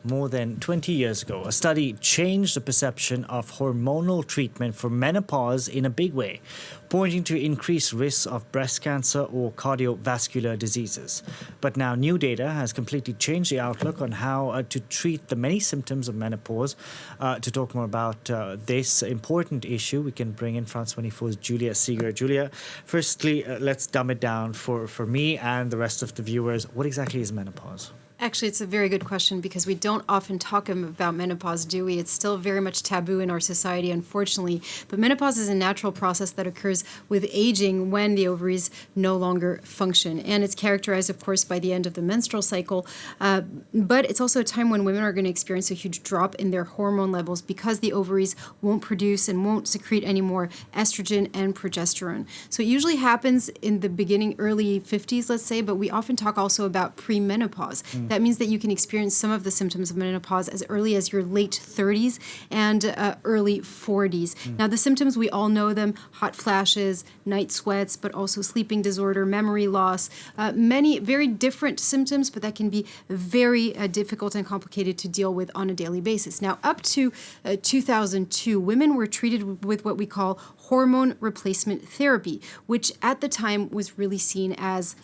more than 20 years ago, a study changed the perception of hormonal treatment for menopause in a big way, pointing to increased risks of breast cancer or cardiovascular diseases. But now new data has completely changed the outlook on how to treat the many symptoms of menopause. To talk more about this important issue, we can bring in France 24's Julia Seeger. Julia, firstly, let's dumb it down for me and the rest of the viewers. What exactly is menopause? Actually, it's a very good question because we don't often talk about menopause, do we? It's still very much taboo in our society, unfortunately. But menopause is a natural process that occurs with aging when the ovaries no longer function. And it's characterized, of course, by the end of the menstrual cycle. But it's also a time when women are going to experience a huge drop in their hormone levels because the ovaries won't produce and won't secrete any more estrogen and progesterone. So it usually happens in the beginning, early 50s, let's say, but we often talk also about premenopause. That means that you can experience some of the symptoms of menopause as early as your late 30s and early 40s. Now, the symptoms, we all know them: hot flashes, night sweats, but also sleeping disorder, memory loss, many very different symptoms, but that can be very difficult and complicated to deal with on a daily basis. Now, up to 2002, women were treated with what we call hormone replacement therapy, which at the time was really seen as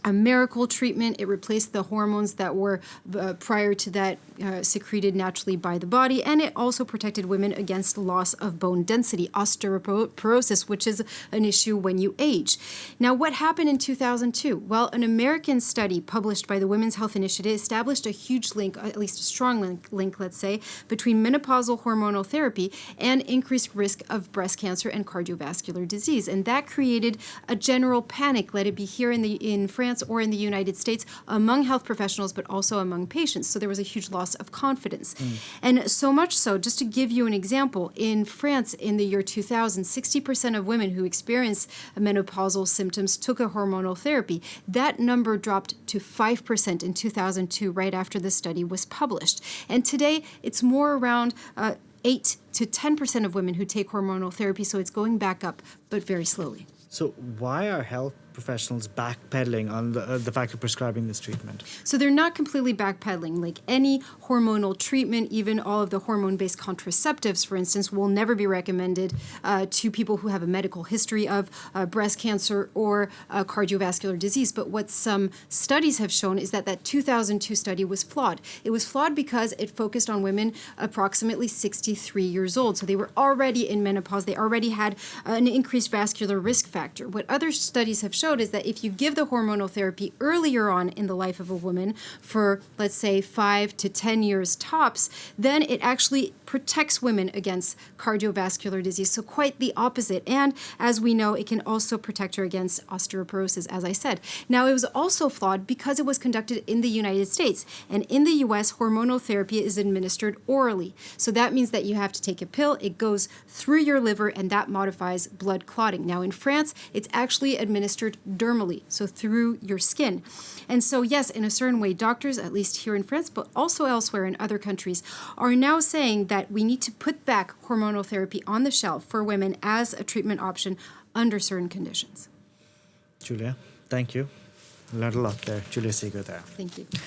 a miracle treatment. It replaced the hormones that were prior to that secreted naturally by the body, and it also protected women against loss of bone density, osteoporosis, which is an issue when you age. Now, what happened in 2002? Well, an American study published by the Women's Health Initiative established a huge link, at least a strong link, let's say, between menopausal hormonal therapy and increased risk of breast cancer and cardiovascular disease. And that created a general panic, let it be here in France or in the United States, among health professionals, but also among patients. So there was a huge loss of confidence. And so much so, just to give you an example, in France in the year 2000, 60% of women who experienced menopausal symptoms took a hormonal therapy. That number dropped to 5% in 2002, right after the study was published. And today, it's more around 8 to 10% of women who take hormonal therapy, so it's going back up, but very slowly. So why are health professionals backpedaling on the fact of prescribing this treatment? So they're not completely backpedaling. Like any hormonal treatment, even all of the hormone-based contraceptives, for instance, will never be recommended to people who have a medical history of breast cancer or cardiovascular disease. But what some studies have shown is that that 2002 study was flawed. It was flawed because it focused on women approximately 63 years old. So they were already in menopause. They already had an increased vascular risk factor. What other studies have shown is that if you give the hormonal therapy earlier on in the life of a woman for, let's say, 5 to 10 years tops, then it actually protects women against cardiovascular disease. So quite the opposite. And as we know, it can also protect her against osteoporosis, as I said. Now, it was also flawed because it was conducted in the United States. And in the US, hormonal therapy is administered orally. So that means that you have to take a pill. It goes through your liver, and that modifies blood clotting. Now, in France, it's actually administered dermally, so through your skin. And so, yes, in a certain way, doctors, at least here in France, but also elsewhere in other countries, are now saying that we need to put back hormonal therapy on the shelf for women as a treatment option under certain conditions. Julia, thank you. Learned a lot there. Julia Seeger there. Thank you.